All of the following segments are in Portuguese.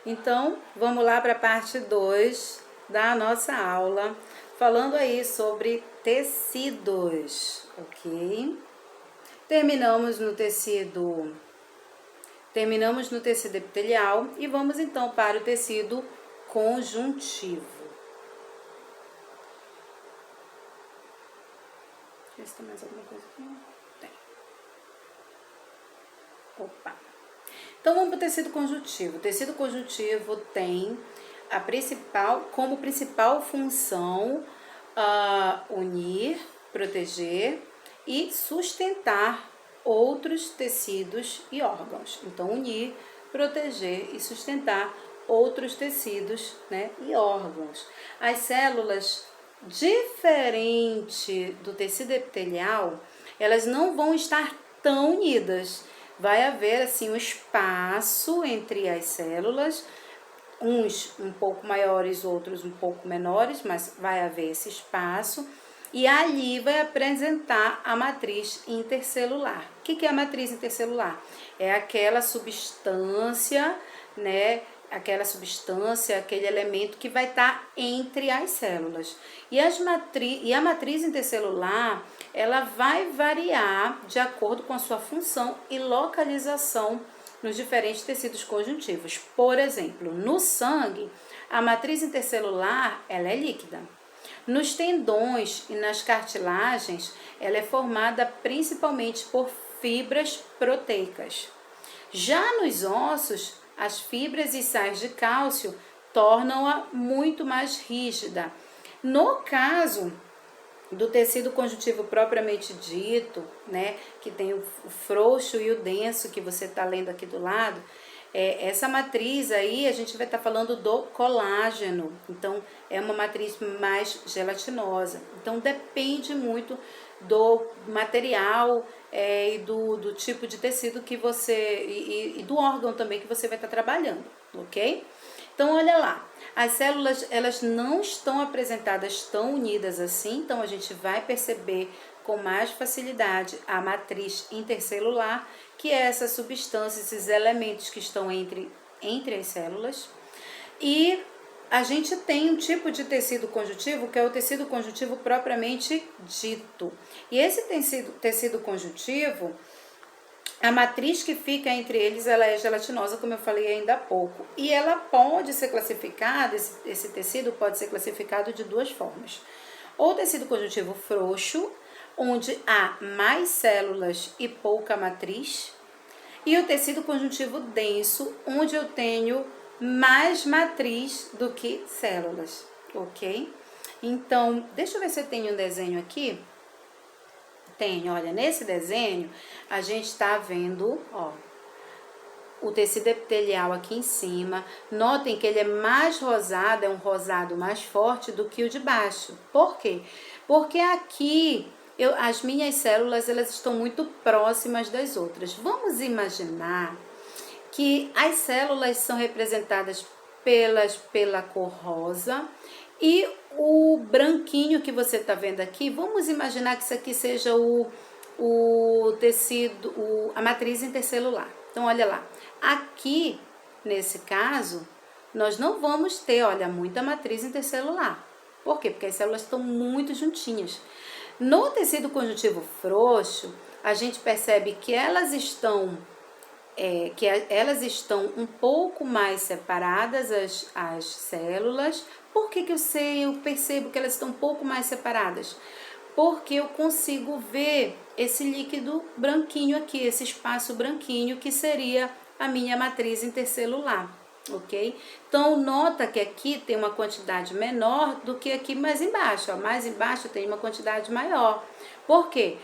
Então, vamos lá para a parte 2 da nossa aula, falando aí sobre tecidos, ok? Terminamos no tecido epitelial e vamos então para o tecido conjuntivo. Deixa eu ver se tem mais alguma coisa aqui. Tem. Opa! Então vamos para o tecido conjuntivo. O tecido conjuntivo tem como principal função unir, proteger e sustentar outros tecidos e órgãos. Então, unir, proteger e sustentar outros tecidos, né, e órgãos. As células, diferente do tecido epitelial, elas não vão estar tão unidas. Vai haver assim um espaço entre as células, uns um pouco maiores, outros um pouco menores, mas vai haver esse espaço. E ali vai apresentar a matriz intercelular. O que é a matriz intercelular? É aquela substância, né? Aquele elemento que vai estar entre as células. E a matriz intercelular, ela vai variar de acordo com a sua função e localização nos diferentes tecidos conjuntivos. Por exemplo, no sangue, a matriz intercelular, ela é líquida. Nos tendões e nas cartilagens, ela é formada principalmente por fibras proteicas. Já nos ossos, as fibras e sais de cálcio tornam-a muito mais rígida. No caso do tecido conjuntivo propriamente dito, né, que tem o frouxo e o denso que você está lendo aqui do lado, essa matriz aí a gente vai estar falando do colágeno, então é uma matriz mais gelatinosa. Então depende muito do material e do tipo de tecido que você e do órgão também que você vai estar trabalhando, ok? Então olha lá, as células elas não estão apresentadas tão unidas assim, então a gente vai perceber com mais facilidade a matriz intercelular, que é essa substância, esses elementos que estão entre as células. E a gente tem um tipo de tecido conjuntivo, que é o tecido conjuntivo propriamente dito. E esse tecido conjuntivo, a matriz que fica entre eles, ela é gelatinosa, como eu falei ainda há pouco. E ela pode ser classificada, esse tecido pode ser classificado de duas formas. Ou tecido conjuntivo frouxo, onde há mais células e pouca matriz. E o tecido conjuntivo denso, onde eu tenho mais matriz do que células, ok? Então, deixa eu ver se eu tenho um desenho aqui. Tem, olha, nesse desenho a gente está vendo, ó, o tecido epitelial aqui em cima. Notem que ele é mais rosado, é um rosado mais forte do que o de baixo. Por quê? Porque aqui as minhas células elas estão muito próximas das outras. Vamos imaginar que as células são representadas pela cor rosa e o branquinho que você está vendo aqui, vamos imaginar que isso aqui seja o tecido, a matriz intercelular. Então, olha lá, aqui, nesse caso, nós não vamos ter, olha, muita matriz intercelular. Por quê? Porque as células estão muito juntinhas. No tecido conjuntivo frouxo, a gente percebe que elas estão um pouco mais separadas, as células. Por que eu percebo que elas estão um pouco mais separadas? Porque eu consigo ver esse líquido branquinho aqui, esse espaço branquinho que seria a minha matriz intercelular, ok? Então, nota que aqui tem uma quantidade menor do que aqui mais embaixo, ó. Mais embaixo tem uma quantidade maior. Por quê?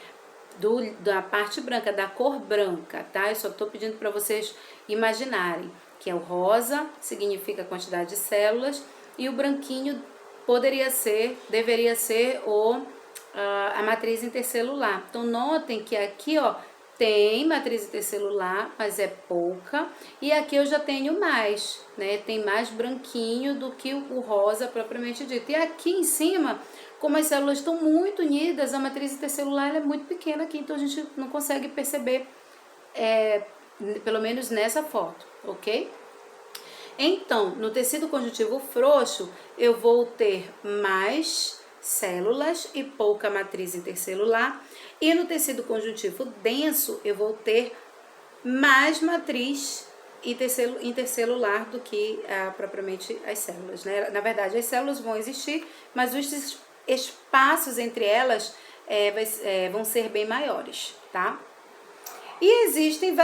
Da parte branca, da cor branca, tá? Eu só tô pedindo para vocês imaginarem que é o rosa, significa a quantidade de células, e o branquinho deveria ser a matriz intercelular. Então, notem que aqui, ó, tem matriz intercelular, mas é pouca, e aqui eu já tenho mais, né? Tem mais branquinho do que o rosa propriamente dito. E aqui em cima, como as células estão muito unidas, a matriz intercelular é muito pequena aqui, então a gente não consegue perceber, pelo menos nessa foto, ok? Então, no tecido conjuntivo frouxo, eu vou ter mais células e pouca matriz intercelular, e no tecido conjuntivo denso, eu vou ter mais matriz intercelular do que propriamente as células, né? Na verdade, as células vão existir, mas os espaços entre elas vão ser bem maiores, tá? E existem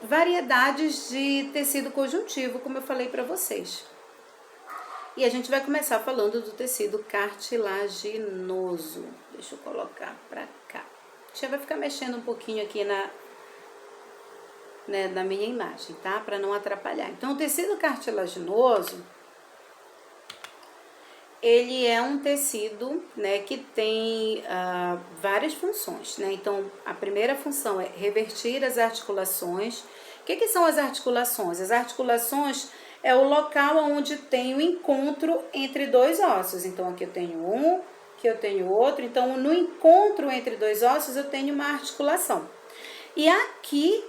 variedades de tecido conjuntivo, como eu falei para vocês. E a gente vai começar falando do tecido cartilaginoso. Deixa eu colocar para cá. Já vai ficar mexendo um pouquinho aqui na minha imagem, tá? Para não atrapalhar. Então, o tecido cartilaginoso, ele é um tecido, né, que tem várias funções, né? Então, a primeira função é revertir as articulações. O que são as articulações? As articulações é o local onde tem o encontro entre dois ossos. Então, aqui eu tenho um, aqui eu tenho outro. Então, no encontro entre dois ossos, eu tenho uma articulação. E aqui,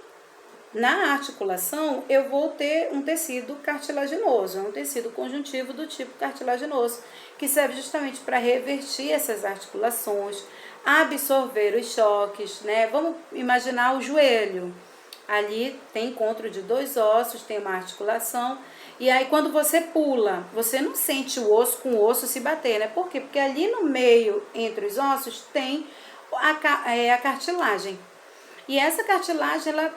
na articulação, eu vou ter um tecido cartilaginoso, um tecido conjuntivo do tipo cartilaginoso, que serve justamente para revertir essas articulações, absorver os choques, né? Vamos imaginar o joelho. Ali tem encontro de dois ossos, tem uma articulação, e aí quando você pula, você não sente o osso com o osso se bater, né? Por quê? Porque ali no meio, entre os ossos, tem a cartilagem. E essa cartilagem, ela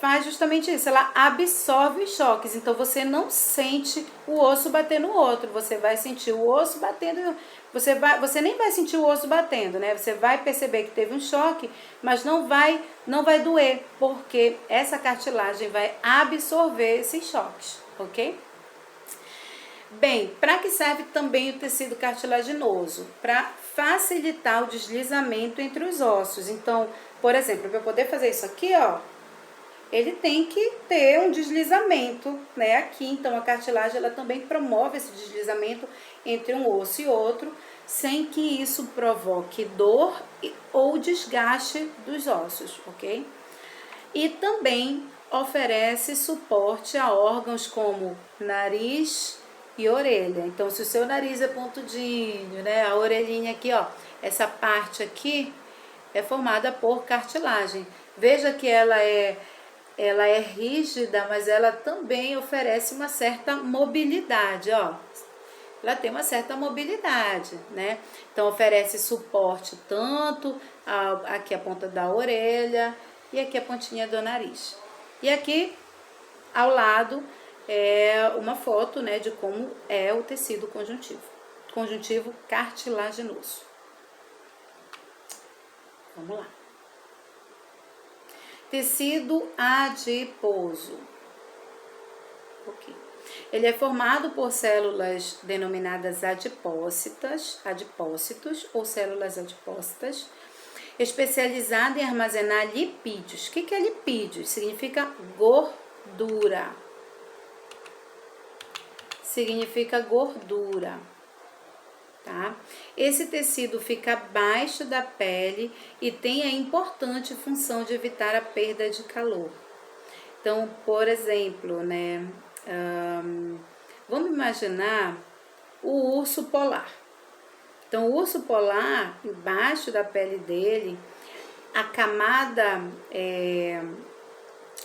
faz justamente isso, ela absorve os choques, então você não sente o osso bater no outro, você vai sentir o osso batendo, você nem vai sentir o osso batendo, né? Você vai perceber que teve um choque, mas não vai doer, porque essa cartilagem vai absorver esses choques, ok? Bem, para que serve também o tecido cartilaginoso? Para facilitar o deslizamento entre os ossos. Então, por exemplo, para eu poder fazer isso aqui, ó, ele tem que ter um deslizamento, né, aqui. Então, a cartilagem, ela também promove esse deslizamento entre um osso e outro, sem que isso provoque dor ou desgaste dos ossos, ok? E também oferece suporte a órgãos como nariz e orelha. Então, se o seu nariz é pontudinho, né, a orelhinha aqui, ó, essa parte aqui é formada por cartilagem. Veja que ela é rígida, mas ela também oferece uma certa mobilidade, ó. Ela tem uma certa mobilidade, né? Então, oferece suporte tanto aqui a ponta da orelha e aqui a pontinha do nariz. E aqui, ao lado, é uma foto, né, de como é o tecido conjuntivo cartilaginoso. Vamos lá. Tecido adiposo. Ele é formado por células denominadas adipócitos ou células adipócitas, especializada em armazenar lipídios. O que é lipídios? Significa gordura. Significa gordura. Tá? Esse tecido fica abaixo da pele e tem a importante função de evitar a perda de calor. Então, por exemplo, né, vamos imaginar o urso polar. Então, o urso polar, embaixo da pele dele, a camada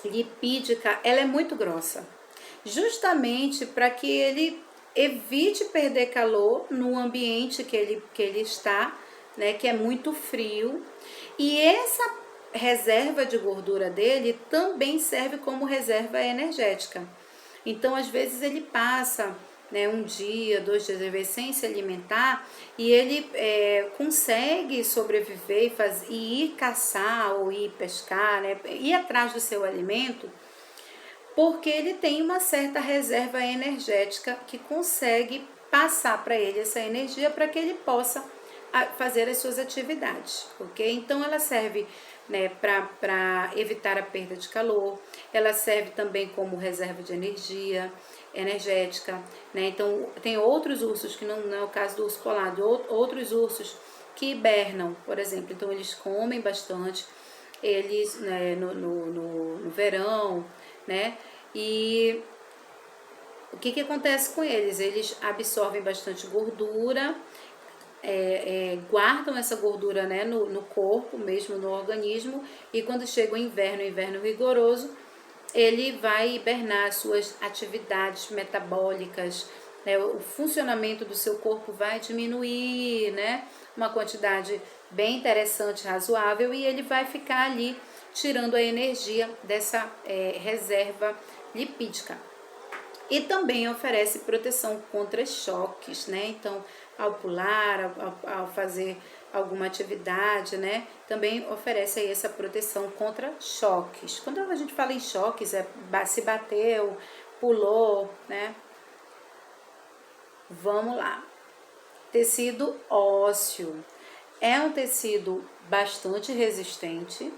lipídica, ela é muito grossa, justamente para que ele evite perder calor no ambiente que ele está, né, que é muito frio. E essa reserva de gordura dele também serve como reserva energética. Então, às vezes, ele passa, né, um dia, 2 dias sem se alimentar e ele consegue sobreviver e ir caçar ou ir pescar, né, ir atrás do seu alimento, porque ele tem uma certa reserva energética que consegue passar para ele essa energia para que ele possa fazer as suas atividades, ok? Então, ela serve, né, para evitar a perda de calor, ela serve também como reserva de energética, né? Então, tem outros ursos, que não é o caso do urso polar, outros ursos que hibernam, por exemplo. Então, eles comem bastante, eles, né, no verão, né? E o que acontece com eles? Eles absorvem bastante gordura, guardam essa gordura, né, no corpo, mesmo no organismo, e quando chega o inverno rigoroso, ele vai hibernar suas atividades metabólicas, né, o funcionamento do seu corpo vai diminuir, né, uma quantidade bem interessante, razoável, e ele vai ficar ali tirando a energia dessa reserva lipídica. E também oferece proteção contra choques, né? Então, ao pular, ao fazer alguma atividade, né? Também oferece aí essa proteção contra choques. Quando a gente fala em choques, se bateu, pulou, né? Vamos lá. Tecido ósseo. É um tecido bastante resistente,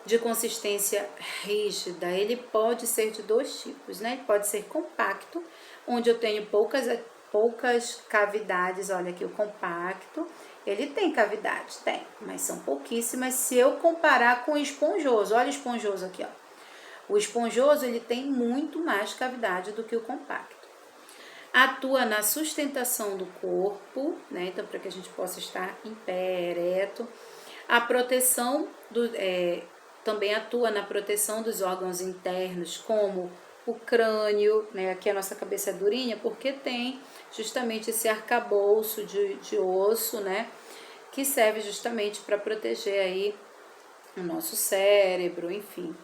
de consistência rígida. Ele pode ser de dois tipos, né? Ele pode ser compacto, onde eu tenho poucas cavidades. Olha aqui o compacto, ele tem cavidade, tem, mas são pouquíssimas se eu comparar com o esponjoso. Olha o esponjoso aqui, ó. O esponjoso, ele tem muito mais cavidade do que o compacto. Atua na sustentação do corpo, né? Então, para que a gente possa estar em pé, ereto. A proteção também atua na proteção dos órgãos internos, como o crânio, né? Aqui a nossa cabeça é durinha porque tem justamente esse arcabouço de osso, né? Que serve justamente para proteger aí o nosso cérebro, enfim.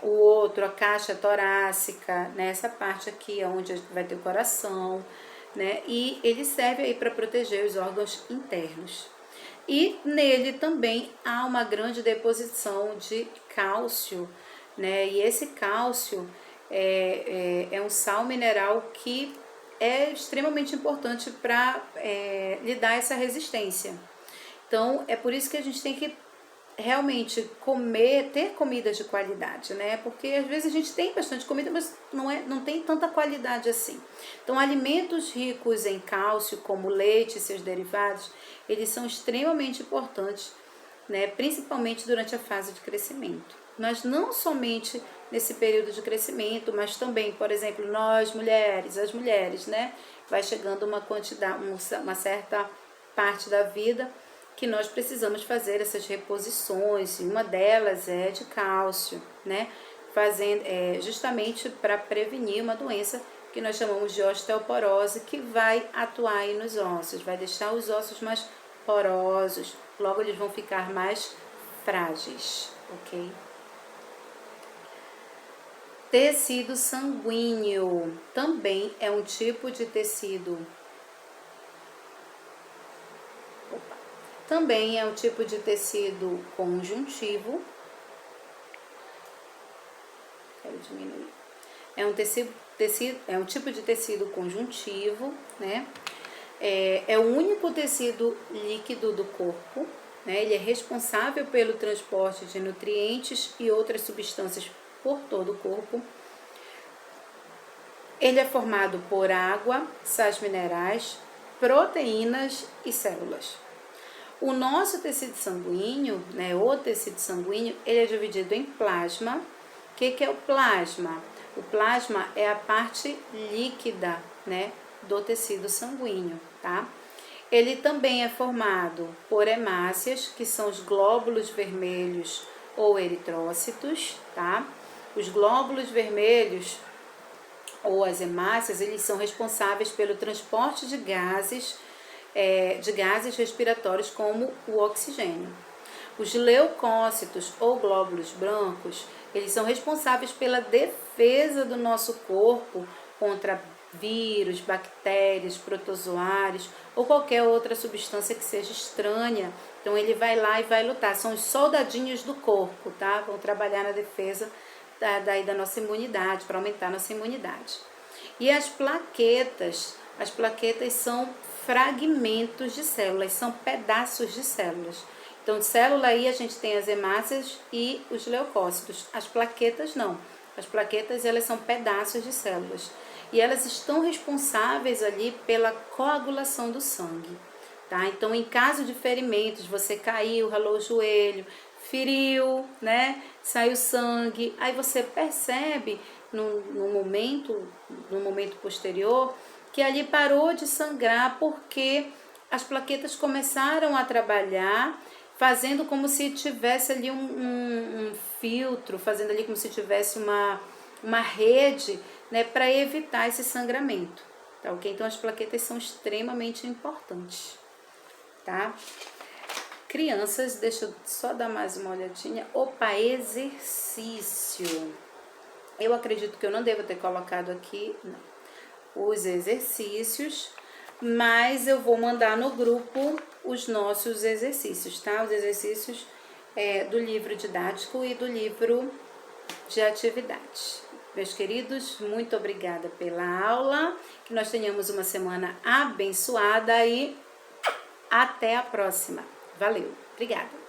O outro, a caixa torácica, né? Essa parte aqui é onde vai ter o coração, né? E ele serve aí para proteger os órgãos internos. E nele também há uma grande deposição de cálcio, né? E esse cálcio é um sal mineral que é extremamente importante para lhe dar essa resistência. Então, é por isso que a gente tem que realmente ter comidas de qualidade, né? Porque às vezes a gente tem bastante comida, mas não tem tanta qualidade assim. Então, alimentos ricos em cálcio, como leite e seus derivados, eles são extremamente importantes, né? Principalmente durante a fase de crescimento. Mas não somente nesse período de crescimento, mas também, por exemplo, as mulheres, né? Vai chegando uma certa parte da vida que nós precisamos fazer essas reposições, e uma delas é de cálcio, né? Justamente para prevenir uma doença que nós chamamos de osteoporose, que vai atuar aí nos ossos, vai deixar os ossos mais porosos, logo eles vão ficar mais frágeis, ok? Tecido sanguíneo também é um tipo de tecido. Também é um tipo de tecido conjuntivo. Quero diminuir. É um tipo de tecido conjuntivo, né? É o único tecido líquido do corpo, né? Ele é responsável pelo transporte de nutrientes e outras substâncias por todo o corpo. Ele é formado por água, sais minerais, proteínas e células. O nosso tecido sanguíneo, né, o tecido sanguíneo, ele é dividido em plasma. O que é o plasma? O plasma é a parte líquida, né, do tecido sanguíneo, tá? Ele também é formado por hemácias, que são os glóbulos vermelhos ou eritrócitos, tá? Os glóbulos vermelhos ou as hemácias, eles são responsáveis pelo transporte de gases respiratórios como o oxigênio. Os leucócitos ou glóbulos brancos, eles são responsáveis pela defesa do nosso corpo contra vírus, bactérias, protozoários ou qualquer outra substância que seja estranha. Então ele vai lá e vai lutar, são os soldadinhos do corpo, tá? Vão trabalhar na defesa da nossa imunidade, para aumentar a nossa imunidade. E as plaquetas são fragmentos de células, são pedaços de células. Então, de célula aí a gente tem as hemácias e os leucócitos. As plaquetas não. As plaquetas, elas são pedaços de células. E elas estão responsáveis ali pela coagulação do sangue, tá? Então, em caso de ferimentos, você caiu, ralou o joelho, feriu, né? Saiu sangue, aí você percebe no momento posterior, que ali parou de sangrar porque as plaquetas começaram a trabalhar, fazendo como se tivesse ali um filtro, fazendo ali como se tivesse uma rede, né, para evitar esse sangramento, tá ok? Então as plaquetas são extremamente importantes, tá? Crianças, deixa eu só dar mais uma olhadinha. Opa, exercício. Eu acredito que eu não devo ter colocado aqui, não, os exercícios, mas eu vou mandar no grupo os nossos exercícios, tá? Os exercícios do livro didático e do livro de atividades. Meus queridos, muito obrigada pela aula, que nós tenhamos uma semana abençoada e até a próxima. Valeu, obrigada.